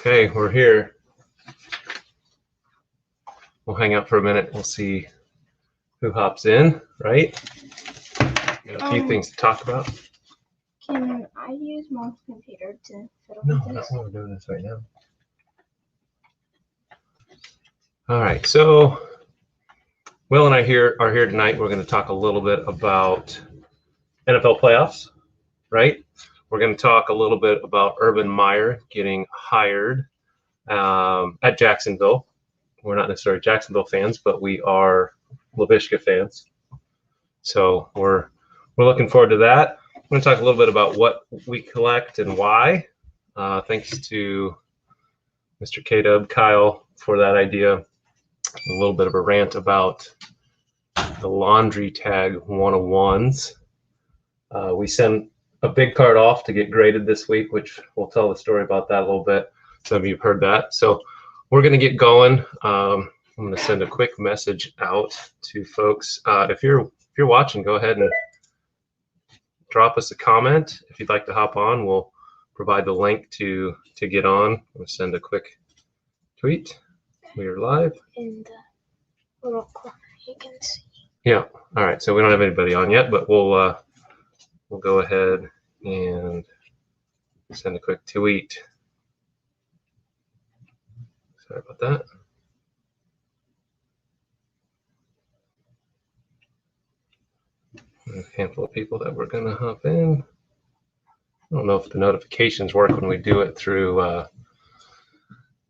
Okay, we're here. We'll hang out for a minute. We'll see who hops in, right? Got a few things to talk about. Can I use Mom's computer to fiddle No, with that's this? why we're doing this right now. All right, so Will and I are here tonight. We're going to talk a little bit about NFL playoffs, right? We're going to talk a little bit about Urban Meyer getting hired at Jacksonville. We're not necessarily Jacksonville fans, but we are LaVishka fans. So we're looking forward to that. I'm going to talk a little bit about what we collect and why. Thanks to Mr. K-Dub, Kyle, for that idea. A little bit of a rant about the laundry tag 101s. We sent a big card off to get graded this week, which we'll tell the story about that a little bit. Some of you have heard that. So we're going to get going. I'm going to send a quick message out to folks. If you're watching, go ahead and drop us a comment. If you'd like to hop on, we'll provide the link to get on. We'll send a quick tweet. We are live. In the little corner, you can see. Yeah. All right. So we don't have anybody on yet, but we'll go ahead and send a quick tweet. Sorry about that. A handful of people that we're going to hop in. I don't know if the notifications work when we do it through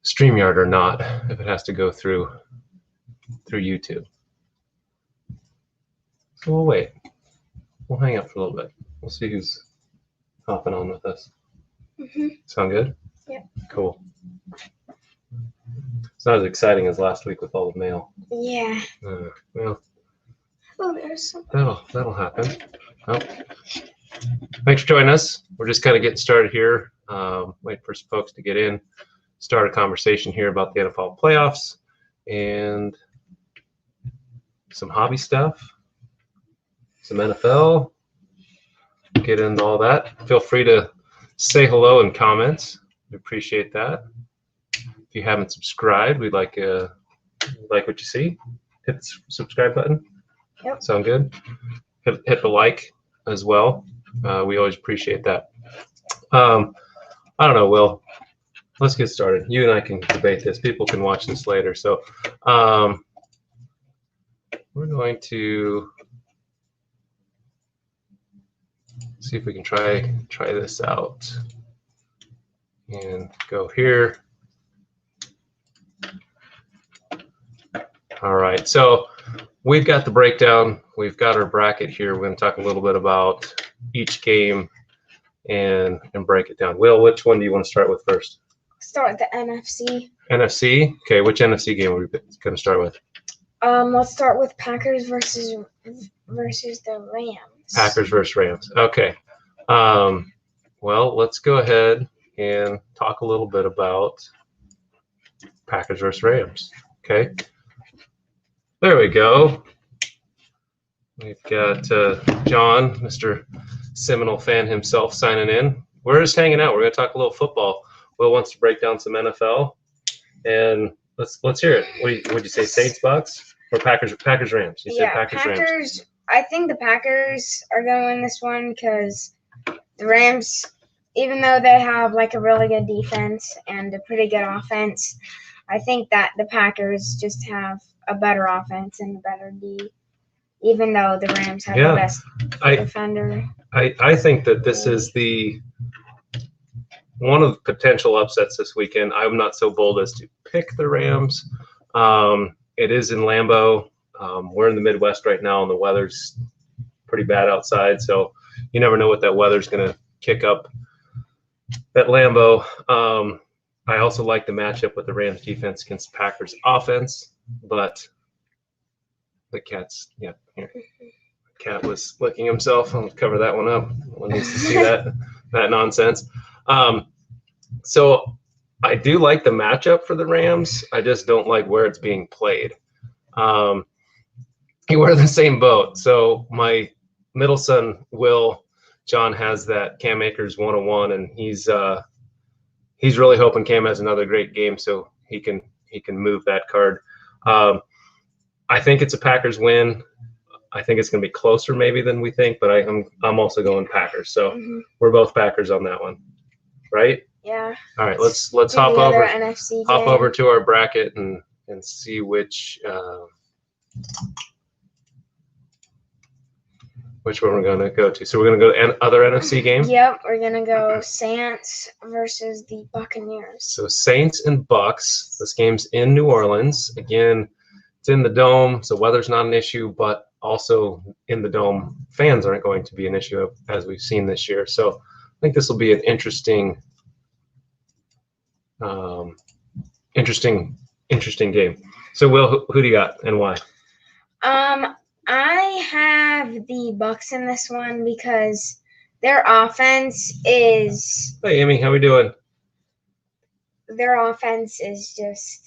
StreamYard or not, if it has to go through YouTube. So we'll wait. We'll hang out for a little bit. We'll see who's hopping on with us. Sound good? Yeah. Cool. It's not as exciting as last week with all the mail. Yeah. Well, Oh, there's some. that'll happen. Oh. Thanks for joining us. We're just kind of getting started here. Wait for some folks to get in. Start a conversation here about the NFL playoffs and some hobby stuff, some NFL. Get into all that. Feel free to say hello in comments. We appreciate that. If you haven't subscribed, we'd like what you see. Hit the subscribe button. Yep. Sound good? Hit the like as well. We always appreciate that. I don't know, Will. Let's get started. You and I can debate this. People can watch this later. So we're going to see if we can try this out and go here. All right, so we've got the breakdown. We've got our bracket here. We're going to talk a little bit about each game and break it down. Will, which one do you want to start with first? Start with the NFC. NFC? Okay, which NFC game are we going to start with? Let's start with Packers versus the Rams. Packers versus Rams. Okay. Well, let's go ahead and talk a little bit about Packers versus Rams. Okay. There we go. We've got John, Mr. Seminole fan himself, signing in. We're just hanging out. We're going to talk a little football. Will wants to break down some NFL, and let's hear it. Would you say Saints Bucks or Packers Rams? You said Packers Rams. I think the Packers are going to win this one because the Rams, even though they have like a really good defense and a pretty good offense, I think that the Packers just have a better offense and a better D, even though the Rams have the best defender. I think that this is one of the potential upsets this weekend. I'm not so bold as to pick the Rams. It is in Lambeau. We're in the Midwest right now, and the weather's pretty bad outside, so you never know what that weather's going to kick up at Lambeau. I also like the matchup with the Rams defense against the Packers offense, but the cat's, yeah, here. The cat was licking himself. I'll cover that one up. No one needs to see that nonsense. So I do like the matchup for the Rams. I just don't like where it's being played. We're in the same boat. So my middle son, Will, John has that Cam Akers 101, and he's he's really hoping Cam has another great game so he can move that card. I think it's a Packers win. I think it's going to be closer maybe than we think, but I'm also going Packers. So we're both Packers on that one, right? Yeah. All right, let's hop over to our bracket and see which one we're going to go to. So we're going to go to other NFC game? Yep, we're going to go Saints versus the Buccaneers. So Saints and Bucks. This game's in New Orleans. Again, it's in the Dome, so weather's not an issue, but also in the Dome, fans aren't going to be an issue as we've seen this year. So I think this will be an interesting game. So Will, who do you got and why? I have the Bucks in this one because their offense is. Hey, Amy, how we doing? Their offense is just.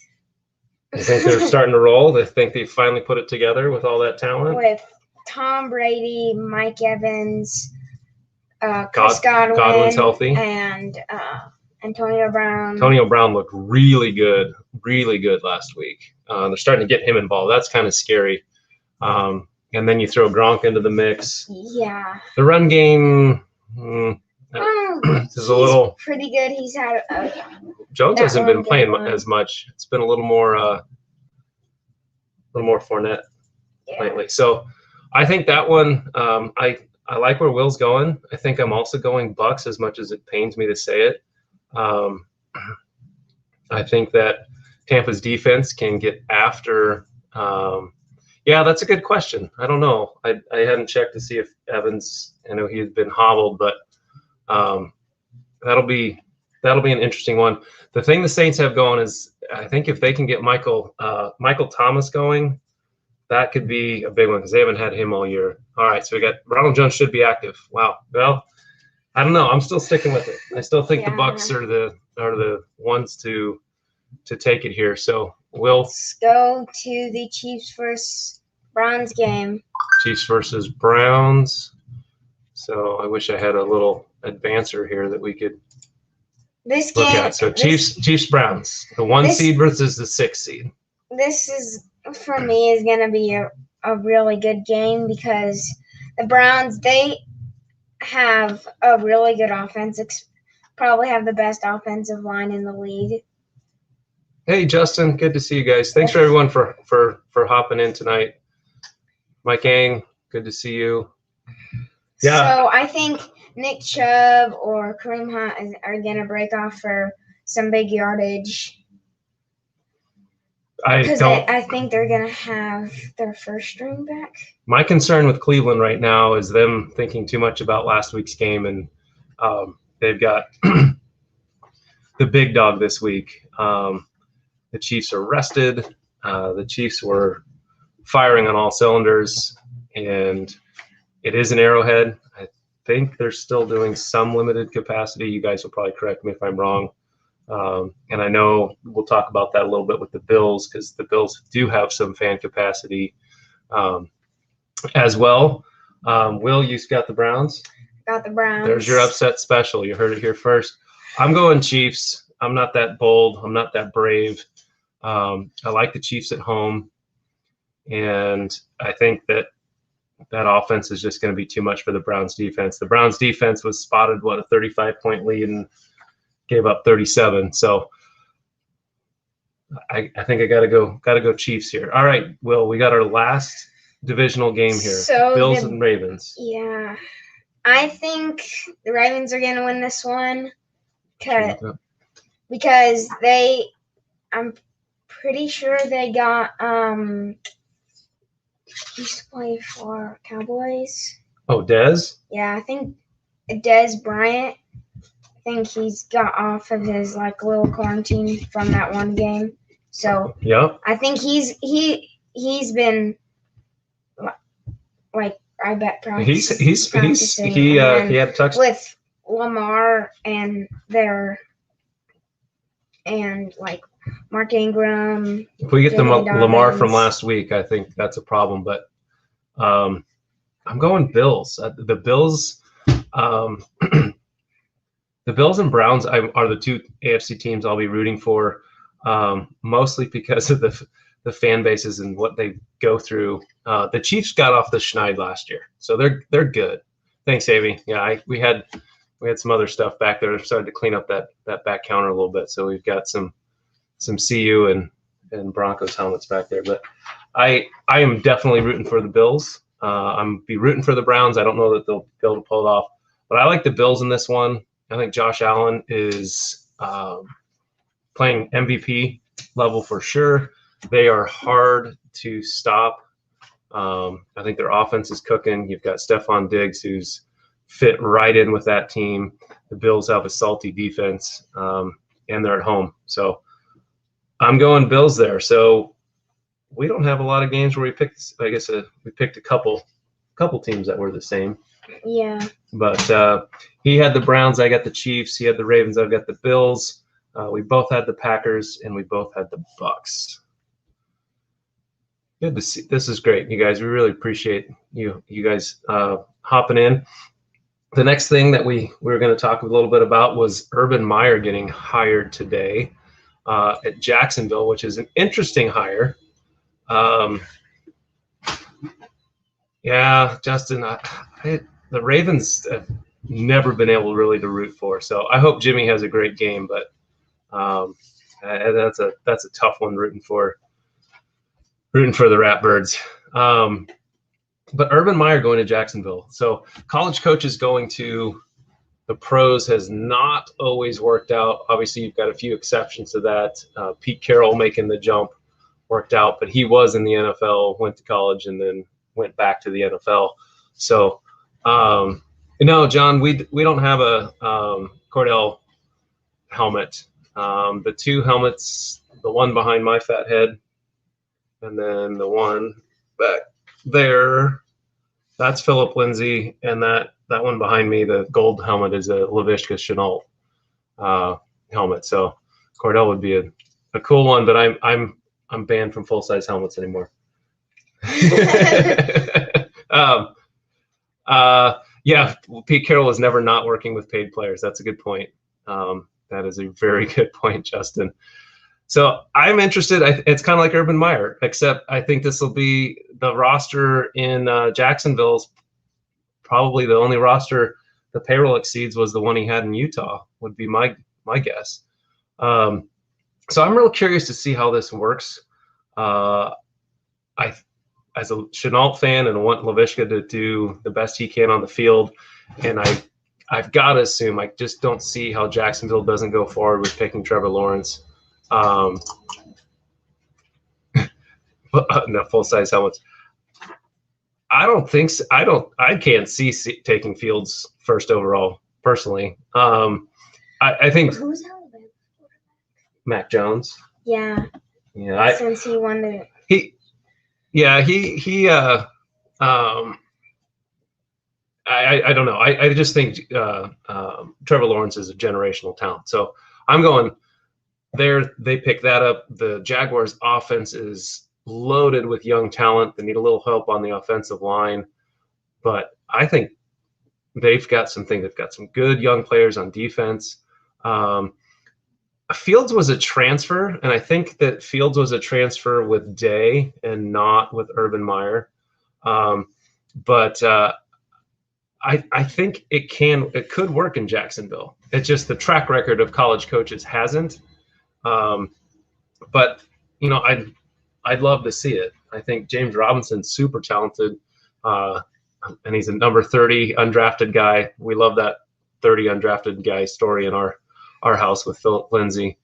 I think they're starting to roll. They think they finally put it together with all that talent. With Tom Brady, Mike Evans, Chris Godwin's healthy, and Antonio Brown. Antonio Brown looked really good last week. They're starting to get him involved. That's kind of scary. And then you throw Gronk into the mix. Yeah. The run game is a little pretty good. He's had Jones hasn't been playing as much. It's been a little more Fournette lately. So I think that one. I like where Will's going. I think I'm also going Bucks, as much as it pains me to say it. I think that Tampa's defense can get after. Yeah, that's a good question. I don't know. I hadn't checked to see if Evans. I know he had been hobbled, but that'll be an interesting one. The thing the Saints have going is, I think if they can get Michael Thomas going, that could be a big one because they haven't had him all year. All right, so we got Ronald Jones should be active. Wow. Well, I don't know. I'm still sticking with it. I still think the Bucks are the ones to take it here. So let's go to the Chiefs versus Browns game. Chiefs versus Browns. So I wish I had a little advancer here that we could look at. So Chiefs Browns, the 1 seed versus the 6 seed. This is, for me, is going to be a really good game because the Browns, they have a really good offense. Probably have the best offensive line in the league. Hey Justin, good to see you guys. Thanks for everyone for hopping in tonight. Mike Ang, good to see you. Yeah. So I think Nick Chubb or Kareem Hunt are going to break off for some big yardage. I think they're going to have their first string back. My concern with Cleveland right now is them thinking too much about last week's game, and they've got the big dog this week. The Chiefs are rested. The Chiefs were firing on all cylinders, and it is an Arrowhead. I think they're still doing some limited capacity. You guys will probably correct me if I'm wrong. And I know we'll talk about that a little bit with the Bills because the Bills do have some fan capacity as well. Will, you got the Browns? Got the Browns. There's your upset special. You heard it here first. I'm going Chiefs. I'm not that bold. I'm not that brave. I like the Chiefs at home. And I think that offense is just going to be too much for the Browns defense. The Browns defense was spotted, a 35-point lead and gave up 37. So I think I got to go Chiefs here. All right, Will, we got our last divisional game here. So Bills and Ravens. Yeah. I think the Ravens are going to win this one because I'm pretty sure they got used to play for Cowboys. Oh, Dez? Yeah, I think Dez Bryant. I think he's got off of his little quarantine from that one game. So yeah, I think he's been I bet practicing. He had a touchdown with Lamar and Mark Ingram. If we get the Lamar from last week, I think that's a problem. But I'm going Bills. The Bills, the Bills and Browns are the two AFC teams I'll be rooting for, mostly because of the fan bases and what they go through. The Chiefs got off the schneid last year, so they're good. Thanks, Avi. Yeah, we had some other stuff back there. Started to clean up that back counter a little bit, so we've got some CU and Broncos helmets back there. But I am definitely rooting for the Bills. I'm be rooting for the Browns. I don't know that they'll be able to pull it off, but I like the Bills in this one. I think Josh Allen is playing MVP level for sure. They are hard to stop. I think their offense is cooking. You've got Stephon Diggs, who's fit right in with that team. The Bills have a salty defense, and they're at home. So I'm going Bills there. So we don't have a lot of games where we picked. I guess we picked a couple teams that were the same. Yeah. But he had the Browns. I got the Chiefs. He had the Ravens. I've got the Bills. We both had the Packers, and we both had the Bucks. Good to see. This is great, you guys. We really appreciate you guys hopping in. The next thing that we were going to talk a little bit about was Urban Meyer getting hired today at Jacksonville, which is an interesting hire. Yeah, Justin, the Ravens have never been able really to root for. So I hope Jimmy has a great game, but that's a tough one rooting for the Ratbirds. But Urban Meyer going to Jacksonville. So college coaches going to the pros has not always worked out. Obviously, you've got a few exceptions to that. Pete Carroll making the jump worked out, but he was in the NFL, went to college, and then went back to the NFL. So, no, John, we don't have a Cordell helmet. The two helmets, the one behind my fat head, and then the one back there, that's Philip Lindsay, and that one behind me, the gold helmet, is a Laviska Shenault helmet. So Cordell would be a cool one, but I'm banned from full size helmets anymore. Yeah, Pete Carroll is never not working with paid players. That's a good point. That is a very good point, Justin. So I'm interested. It's kind of like Urban Meyer, except I think this will be the roster in Jacksonville's probably the only roster the payroll exceeds was the one he had in Utah, would be my guess. So I'm real curious to see how this works. As a Shenault fan, and want Laviska to do the best he can on the field, and I've got to assume, I just don't see how Jacksonville doesn't go forward with picking Trevor Lawrence. No full-size helmets. I don't think so. I can't see taking Fields first overall personally. I think Who's Alabama? Mac Jones. Yeah. Yeah. Since he won the. I don't know. I just think Trevor Lawrence is a generational talent. So I'm going there. They pick that up. The Jaguars' offense is loaded with young talent. They need a little help on the offensive line, but I think they've got something. They've got some good young players on defense. Fields was a transfer, and I think that Fields was a transfer with Day and not with Urban Meyer. But I think it could work in Jacksonville. It's just the track record of college coaches hasn't. But I'd love to see it. I think James Robinson's super talented, and he's a number 30 undrafted guy. We love that 30 undrafted guy story in our house with Philip Lindsay.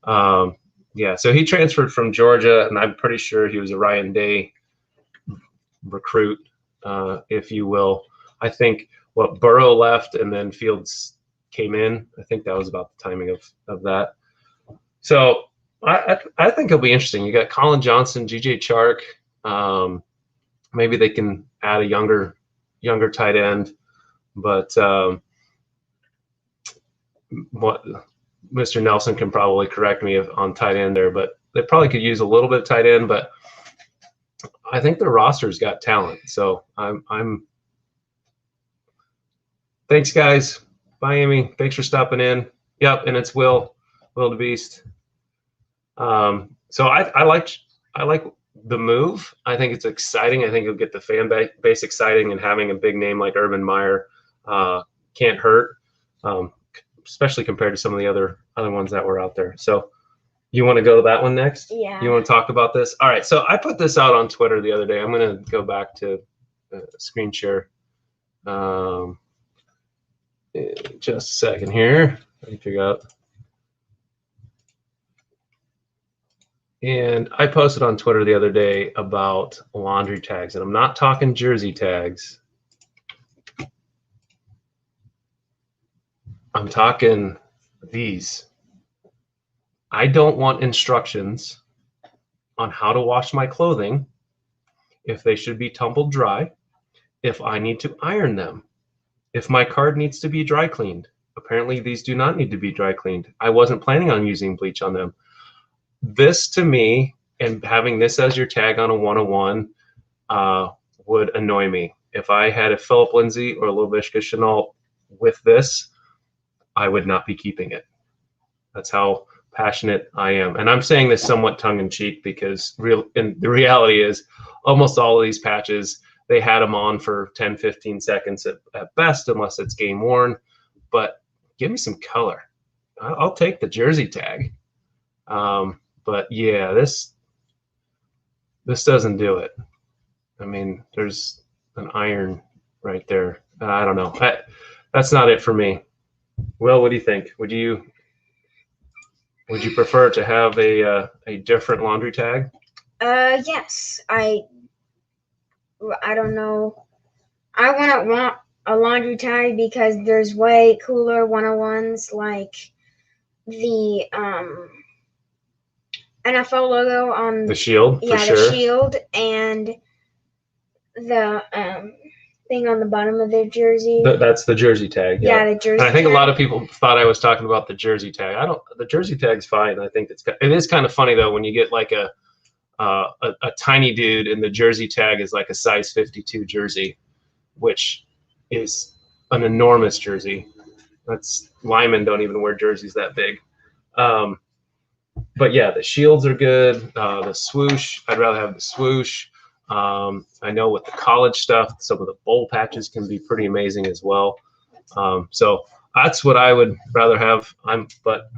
Yeah, so he transferred from Georgia, and I'm pretty sure he was a Ryan Day recruit, if you will. I think Burrow left and then Fields came in. I think that was about the timing of that. So I think it'll be interesting. You got Colin Johnson, G.J. Chark. Maybe they can add a younger tight end, but what Mr. Nelson can probably correct me on tight end there, but they probably could use a little bit of tight end. But I think their roster's got talent. So I'm. Thanks, guys. Bye, Amy. Thanks for stopping in. Yep, and it's Will the Beast. So I like the move. I think it's exciting. I think it'll get the fan base exciting, and having a big name like Urban Meyer can't hurt, especially compared to some of the other ones that were out there. So you want to go to that one next? Yeah. You want to talk about this? All right. So I put this out on Twitter the other day. I'm going to go back to screen share. Just a second here. Let me figure out. And I posted on Twitter the other day about laundry tags, and I'm not talking jersey tags. I'm talking these. I don't want instructions on how to wash my clothing, if they should be tumbled dry, if I need to iron them, if my card needs to be dry cleaned. Apparently these do not need to be dry cleaned. I wasn't planning on using bleach on them. This to me, and having this as your tag on a 101 would annoy me. If I had a Philip Lindsay or a Laviska Chenault with this, I would not be keeping it. That's how passionate I am. And I'm saying this somewhat tongue-in-cheek because the reality is almost all of these patches, they had them on for 10, 15 seconds at best, unless it's game worn. But give me some color. I'll take the jersey tag. But yeah, this doesn't do it. I mean, there's an iron right there. I don't know. That's not it for me. Will, what do you think? Would you prefer to have a different laundry tag? Yes. I don't know. I wouldn't want a laundry tag because there's way cooler 101s like the NFL logo on the shield. Yeah, for sure. The shield and the thing on the bottom of their jersey. That's the jersey tag. Yeah, the jersey. And I think tag. a lot of people thought I was talking about the jersey tag. The jersey tag's fine. I think it is kind of funny though when you get like a tiny dude and the jersey tag is like a size 52 jersey, which is an enormous jersey. Linemen don't even wear jerseys that big. But yeah, the shields are good. The swoosh, I'd rather have the swoosh. I know with the college stuff, some of the bowl patches can be pretty amazing as well. So that's what I would rather have. But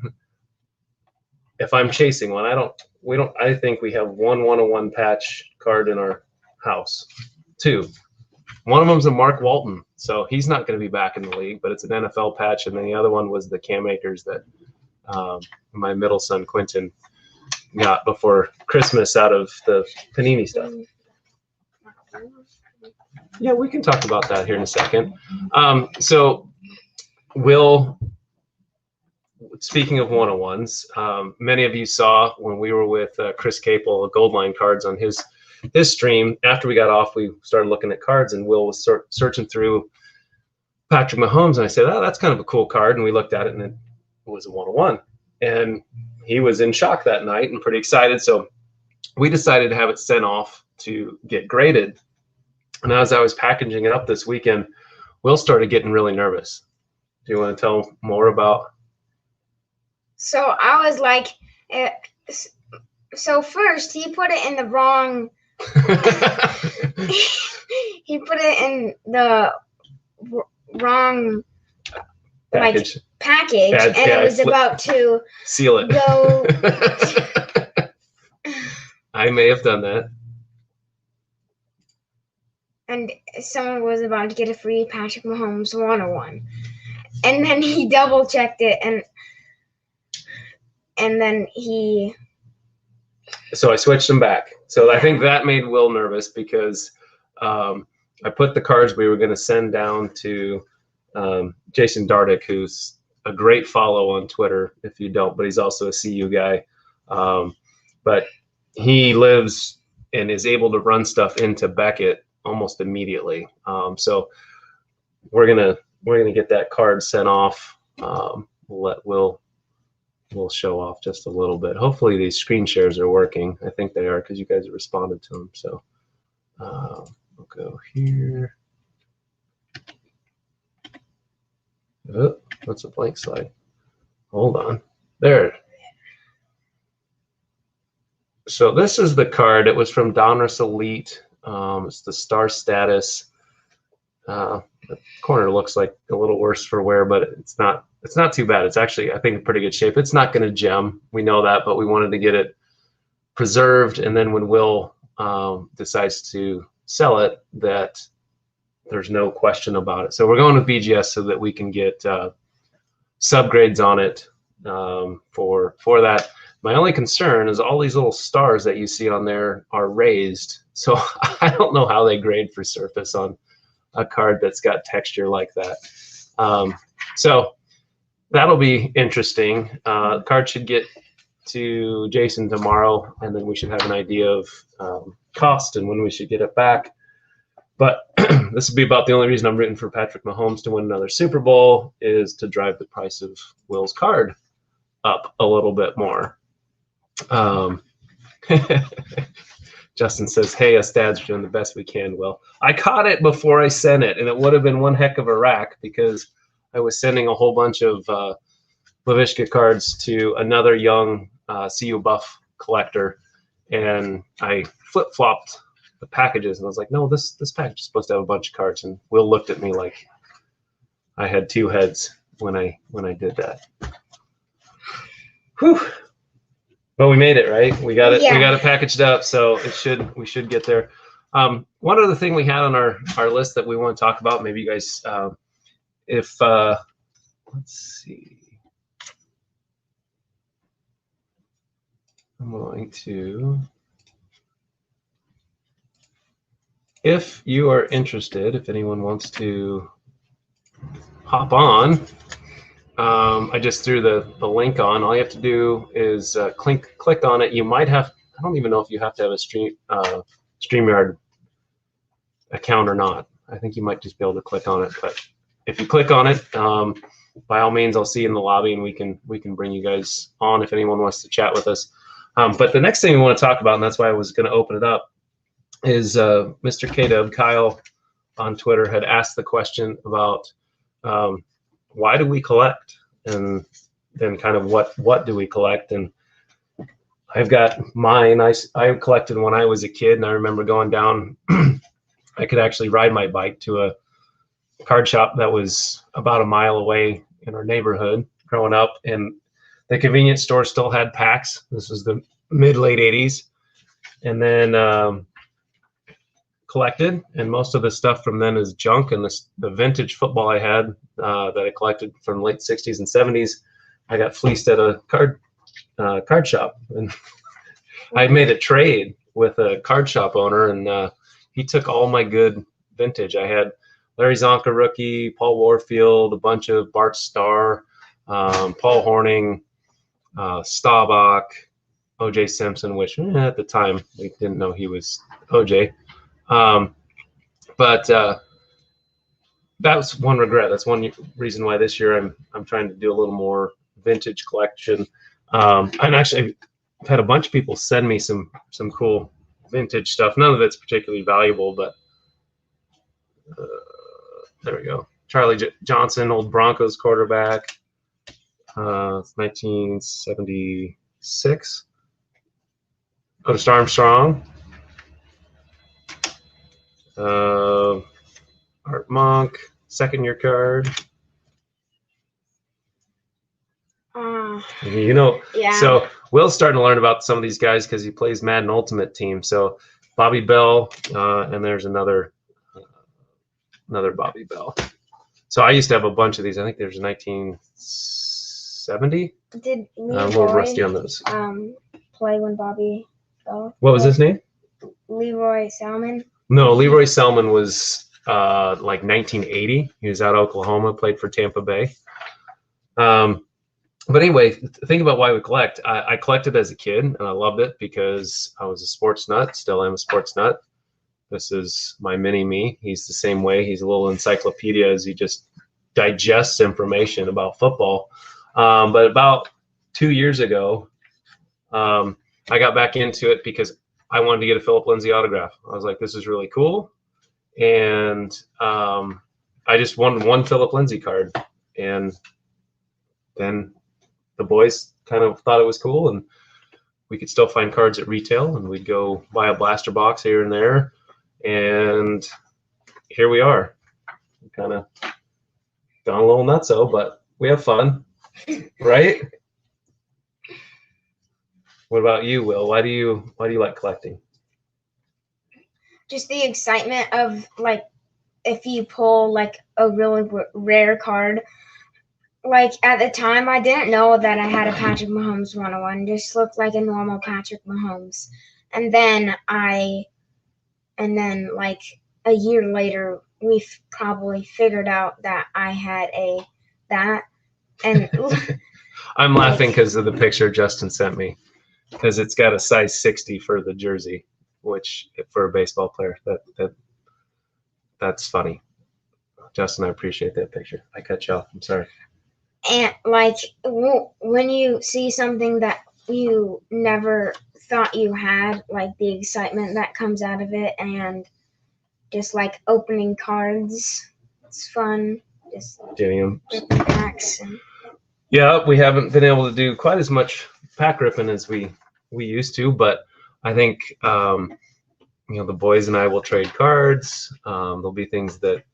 if I'm chasing one, I think we have one 101 patch card in our house. 2. One of them's a Mark Walton, so he's not going to be back in the league, but it's an NFL patch, and then the other one was the Cam Akers that my middle son Quentin got before Christmas out of the Panini stuff. Yeah, we can talk about that here in a second. So, Will, speaking of 101s, many of you saw when we were with Chris Capel, Gold Line Cards on his stream. After we got off, we started looking at cards, and Will was searching through Patrick Mahomes, and I said, "Oh, that's kind of a cool card." And we looked at it, and it was a 101. And he was in shock that night and pretty excited. So we decided to have it sent off to get graded. And as I was packaging it up this weekend, Will started getting really nervous. Do you want to tell more about? So I was like, so first he put it in the wrong. He put it in the wrong package, and it was about to seal it. Go. I may have done that. And someone was about to get a free Patrick Mahomes 101. And then he double checked it, and then he. So I switched them back. So I think that made Will nervous because I put the cards we were going to send down to Jason Dardick, who's a great follow on Twitter if you don't, but he's also a CU guy. But he lives and is able to run stuff into Beckett almost immediately. So we're gonna get that card sent off. We'll show off just a little bit. Hopefully these screen shares are working. I think they are because you guys have responded to them. So we'll go here. Oh, What's a blank slide? Hold on. There. So this is the card. It was from Donruss Elite. It's the star status. The corner looks like a little worse for wear, but it's not too bad. It's actually, I think, in pretty good shape. It's not going to gem. We know that, but we wanted to get it preserved. And then when Will decides to sell it, that there's no question about it. So we're going with BGS so that we can get subgrades on it for that. My only concern is all these little stars that you see on there are raised. So I don't know how they grade for surface on a card that's got texture like that. So that'll be interesting. The card should get to Jason tomorrow, and then we should have an idea of cost and when we should get it back. But this will be about the only reason I'm rooting for Patrick Mahomes to win another Super Bowl is to drive the price of Will's card up a little bit more. Justin says, hey, us dads are doing the best we can, Will. I caught it before I sent it, and it would have been one heck of a rack because I was sending a whole bunch of Lavishka cards to another young CU Buff collector, and I flip-flopped the packages, and I was like, no, this package is supposed to have a bunch of cards, and Will looked at me like I had two heads when I did that. Whew. But we made it, right? We got it. Yeah. We got it packaged up, so we should get there. One other thing we had on our list that we want to talk about, maybe you guys, let's see, I'm going to, if you are interested, if anyone wants to hop on. I just threw the link on. All you have to do is click on it. You might have, I don't even know if you have to have a StreamYard account or not. I think you might just be able to click on it. But if you click on it, by all means, I'll see you in the lobby, and we can bring you guys on if anyone wants to chat with us. But the next thing we want to talk about, and that's why I was going to open it up, is Mr. K-Dub, Kyle on Twitter, had asked the question about why do we collect, and then kind of what do we collect. And I've got mine. I collected when I was a kid, and I remember going down. I could actually ride my bike to a card shop that was about a mile away in our neighborhood growing up, and the convenience store still had packs. This was the mid-late 80s. And then collected, and most of the stuff from then is junk. And the vintage football I had that I collected from late 60s and 70s, I got fleeced at a card shop. And I made a trade with a card shop owner, and he took all my good vintage. I had Larry Zonka rookie, Paul Warfield, a bunch of Bart Starr, Paul Horning, Staubach, O.J. Simpson, which at the time we didn't know he was O.J. But that was one regret. That's one reason why this year I'm trying to do a little more vintage collection. And actually, I've had a bunch of people send me some cool vintage stuff. None of it's particularly valuable, but there we go. Charlie Johnson, old Broncos quarterback. It's 1976. Otis Armstrong. Art Monk, second-year card. You know, yeah. So Will's starting to learn about some of these guys because he plays Madden Ultimate Team. So Bobby Bell, and there's another Bobby Bell. So I used to have a bunch of these. I think there's 1970. Did Leroy, I'm a little rusty on those. Play when Bobby Bell? What was his name? Leroy Salmon. No, Leroy Selman was like 1980. He was out of Oklahoma, played for Tampa Bay. But anyway, think about why we collect. I collected as a kid, and I loved it because I was a sports nut. Still am a sports nut. This is my mini-me. He's the same way. He's a little encyclopedia as he just digests information about football. But about 2 years ago, I got back into it because I wanted to get a Philip Lindsay autograph. I was like, this is really cool. And I just wanted one Philip Lindsay card. And then the boys kind of thought it was cool, and we could still find cards at retail, and we'd go buy a blaster box here and there, and here we are. Kind of gone a little nutso, but we have fun, right? What about you, Will? Why do you like collecting? Just the excitement of, like, if you pull like a really rare card. Like, at the time, I didn't know that I had a Patrick Mahomes 101. Just looked like a normal Patrick Mahomes. And then like a year later, we've probably figured out that I had that. And I'm laughing because of the picture Justin sent me, because it's got a size 60 for the jersey, which for a baseball player, that's funny. Justin, I appreciate that picture. I cut you off. I'm sorry. And like when you see something that you never thought you had, like the excitement that comes out of it, and just like opening cards, it's fun. Just getting them. Ripping packs. Yeah, we haven't been able to do quite as much pack ripping as we used to, but I think the boys and I will trade cards. There'll be things that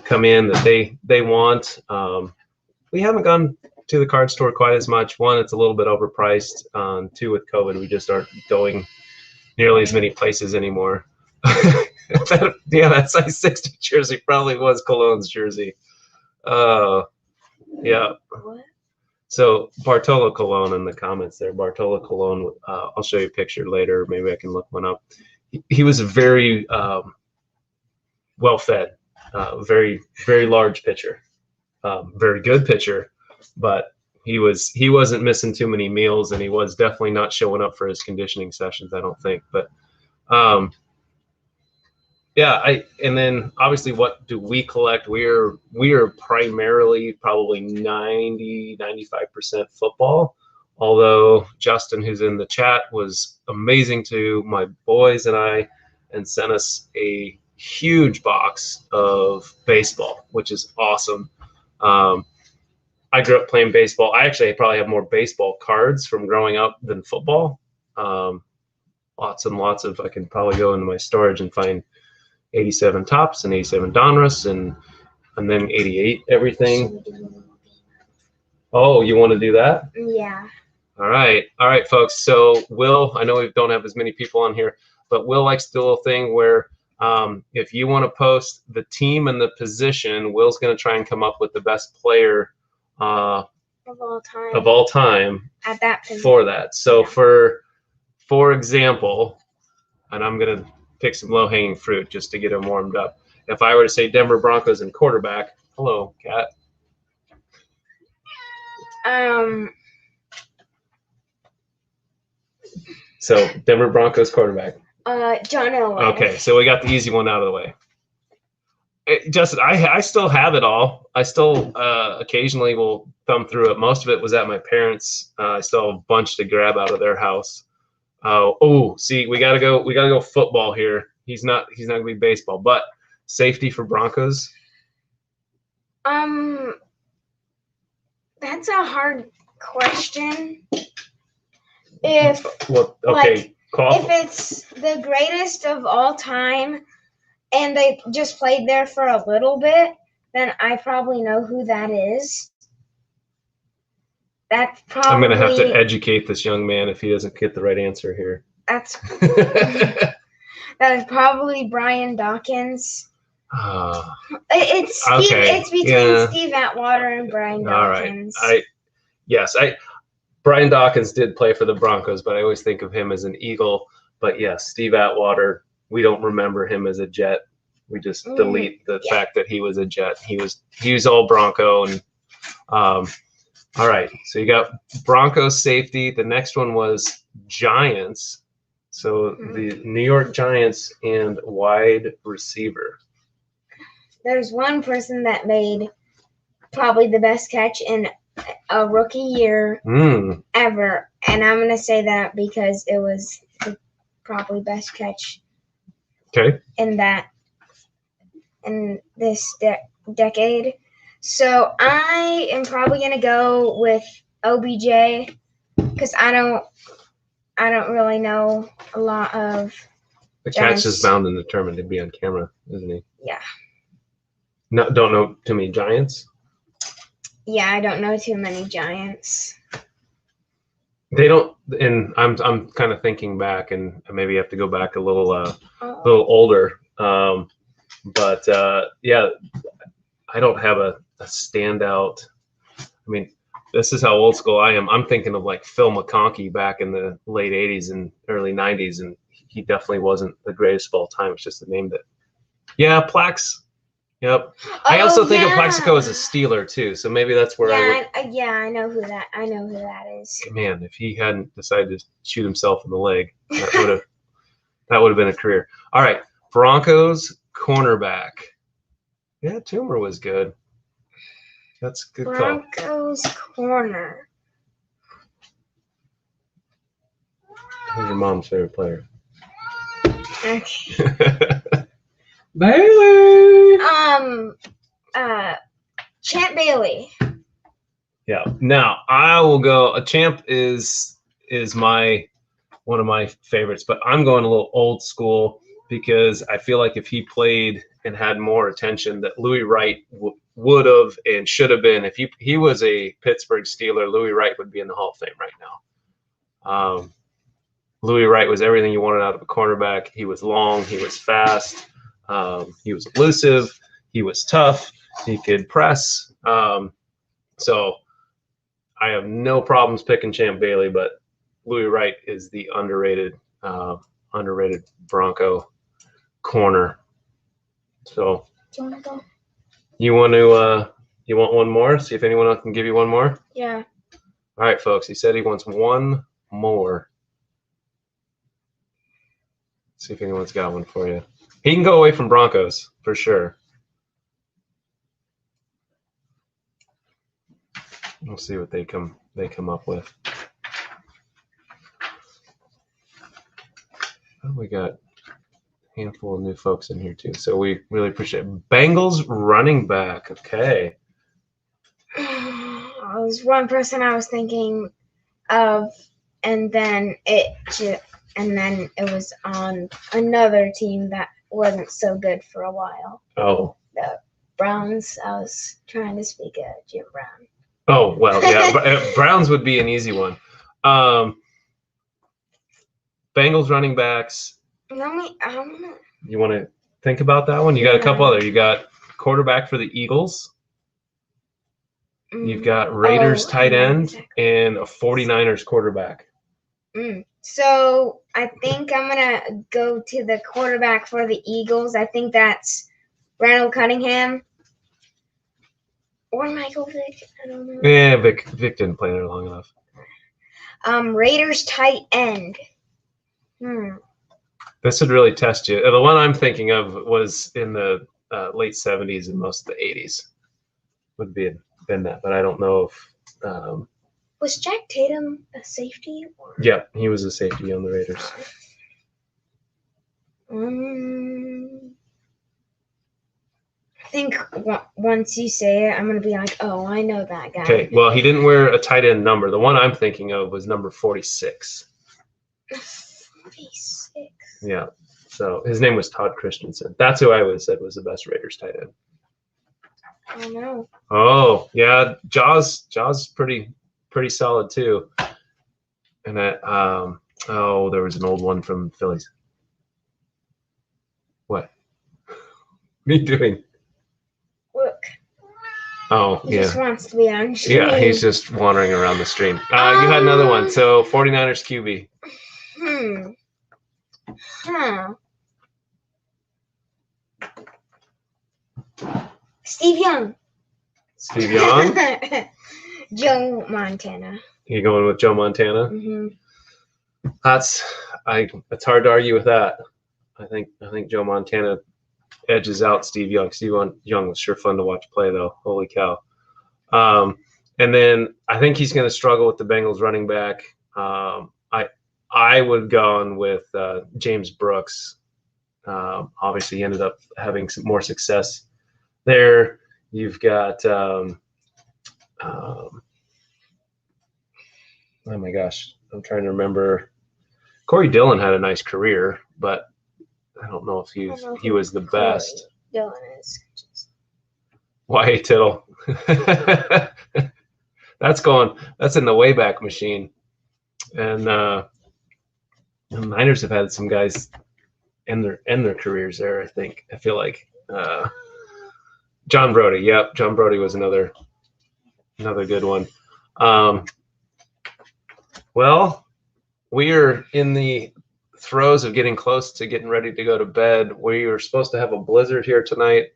come in that they want. We haven't gone to the card store quite as much. One, it's a little bit overpriced. Two, with COVID, we just aren't going nearly as many places anymore. That size 60 jersey probably was Cologne's jersey. Yeah. What? So Bartolo Colon in the comments there. Bartolo Colon, I'll show you a picture later. Maybe I can look one up. He was a very well-fed, very, very large pitcher. Very good pitcher, but he wasn't missing too many meals, and he was definitely not showing up for his conditioning sessions, I don't think. But and then obviously, what do we collect? We are primarily probably 90-95% football, although Justin, who's in the chat, was amazing to my boys and I, and sent us a huge box of baseball, which is awesome. I grew up playing baseball. I actually probably have more baseball cards from growing up than football. Lots and lots of, I can probably go into my storage and find 87 Tops and 87 Donruss and then 88 everything. Oh, you want to do that? Yeah. All right, folks. So Will, I know we don't have as many people on here, but Will likes to do a little thing where if you want to post the team and the position, Will's going to try and come up with the best player of all time at that position. For that. So for example, and I'm going to pick some low-hanging fruit just to get them warmed up. If I were to say Denver Broncos and quarterback, hello, Kat. So Denver Broncos quarterback. John Elway. Okay, so we got the easy one out of the way. Justin, I still have it all. I still occasionally will thumb through it. Most of it was at my parents'. I still have a bunch to grab out of their house. See, we gotta go football here. He's not gonna be baseball, but safety for Broncos. That's a hard question. If it's the greatest of all time and they just played there for a little bit, then I probably know who that is. That's probably. I'm gonna have to educate this young man if he doesn't get the right answer here. That is probably Brian Dawkins. It's between Steve Atwater and Brian Dawkins. All right. Brian Dawkins did play for the Broncos, but I always think of him as an Eagle. But yes, Steve Atwater, we don't remember him as a Jet. We just delete the fact that he was a Jet. He was all Bronco. And all right, so you got Broncos safety. The next one was Giants. So the New York Giants and wide receiver. There's one person that made probably the best catch in a rookie year ever, and I'm gonna say that because it was the probably best catch. Okay. In this decade. So I am probably gonna go with OBJ because I don't really know a lot of The Giants. catch is bound and determined to be on camera, isn't he? Yeah. No, don't know too many Giants. Yeah, I don't know too many Giants. They don't, and I'm kind of thinking back, and maybe have to go back a little older. But yeah, I don't have a standout. I mean, this is how old school I am. I'm thinking of like Phil McConkey back in the late '80s and early '90s, and he definitely wasn't the greatest of all time. It's just the name that. Yeah, Plax. Yep. I also think of Plaxico as a Steeler too, so maybe that's where I would. I know who that. I know who that is. Man, if he hadn't decided to shoot himself in the leg, that would have been a career. All right, Broncos cornerback. Yeah, Toomer was good. That's a good call. Broncos corner. Who's your mom's favorite player? Okay. Bailey. Champ Bailey. Yeah. Now I will go. A Champ is one of my favorites, but I'm going a little old school because I feel like if he played and had more attention, that Louis Wright would have and should have been. If he was a Pittsburgh Steeler, Louis Wright would be in the Hall of Fame right now. Louis Wright was everything you wanted out of a cornerback. He was long. He was fast. He was elusive. He was tough. He could press. So I have no problems picking Champ Bailey, but Louis Wright is the underrated Bronco corner. So Do you want to go? you want one more? See if anyone else can give you one more. Yeah. All right, folks. He said he wants one more. See if anyone's got one for you. He can go away from Broncos for sure. We'll see what they come up with. Oh, we got a handful of new folks in here too, so we really appreciate it. Bengals running back. Okay. I was one person I was thinking of, and then it was on another team that wasn't so good for a while. Oh. The Browns. I was trying to speak of Jim Brown. Oh, well, yeah. Browns would be an easy one. Bengals running backs. You want to think about that one? You got a couple other. You got quarterback for the Eagles. You've got Raiders tight end and a 49ers quarterback. So I think I'm going to go to the quarterback for the Eagles. I think that's Randall Cunningham. Or Michael Vick. I don't know. Yeah, Vic didn't play there long enough. Raiders tight end. This would really test you. The one I'm thinking of was in the late 70s and most of the 80s. Would been that, but I don't know if. Was Jack Tatum a safety? Yeah, he was a safety on the Raiders. I think once you say it, I'm going to be like, oh, I know that guy. Okay, well, he didn't wear a tight end number. The one I'm thinking of was number 46. 46. Yeah, so his name was Todd Christensen. That's who I would have said was the best Raiders tight end. I don't know. Oh, yeah, Jaws pretty solid too. And that, there was an old one from Phillies. What? What are you doing? Look. Oh, He yeah. just wants to be on stream. Yeah, he's just wandering around the stream. You had another one. So 49ers QB. Steve Young. Steve Young? Joe Montana. You going with Joe Montana? Mm-hmm. It's hard to argue with that. I think Joe Montana edges out Steve Young. Steve Young was sure fun to watch play, though. Holy cow. And then I think he's going to struggle with the Bengals running back. I would have gone with James Brooks. Obviously, he ended up having some more success there. You've got oh my gosh, I'm trying to remember. Corey Dillon had a nice career, but I don't know if he was the best. Dillon is. Why Tittle? That's in the Wayback Machine. And the Niners have had some guys end their careers there, I think. I feel like John Brody. Yep, John Brody was another good one. Well, we are in the throes of getting close to getting ready to go to bed. We were supposed to have a blizzard here tonight.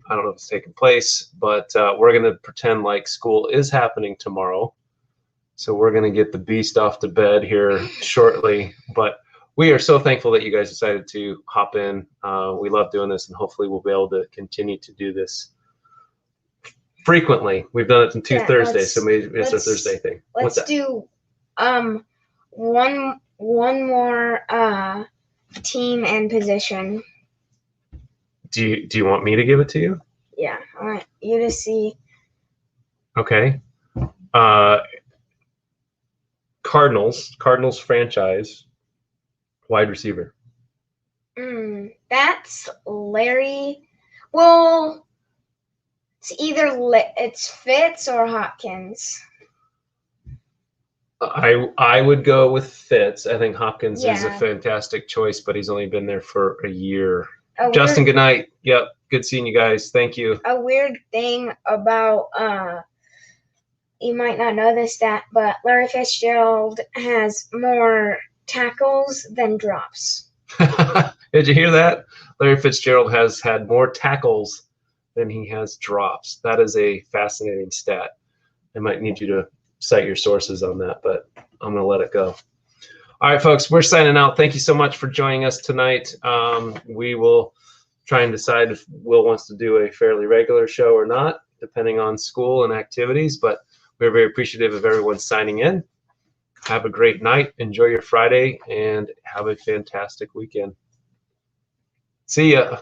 I don't know if it's taking place, but we're going to pretend like school is happening tomorrow. So we're going to get the beast off to bed here shortly. But we are so thankful that you guys decided to hop in. We love doing this, and hopefully we'll be able to continue to do this frequently. We've done it in two Thursdays, so maybe it's a Thursday thing. Let's do one more team and position. Do you want me to give it to you? Yeah, I want you to see. Okay. Cardinals franchise wide receiver. That's Larry. Well, it's Fitz or Hopkins. I would go with Fitz. I think Hopkins is a fantastic choice, but he's only been there for a year. Justin, good night. Yep, good seeing you guys. Thank you. A weird thing about you might not know this stat, but Larry Fitzgerald has more tackles than drops. Did you hear that? Larry Fitzgerald has had more tackles than he has drops. That is a fascinating stat. I might need you to cite your sources on that, but I'm going to let it go. All right, folks, we're signing out. Thank you so much for joining us tonight. We will try and decide if Will wants to do a fairly regular show or not, depending on school and activities, but we're very appreciative of everyone signing in. Have a great night. Enjoy your Friday, and have a fantastic weekend. See ya.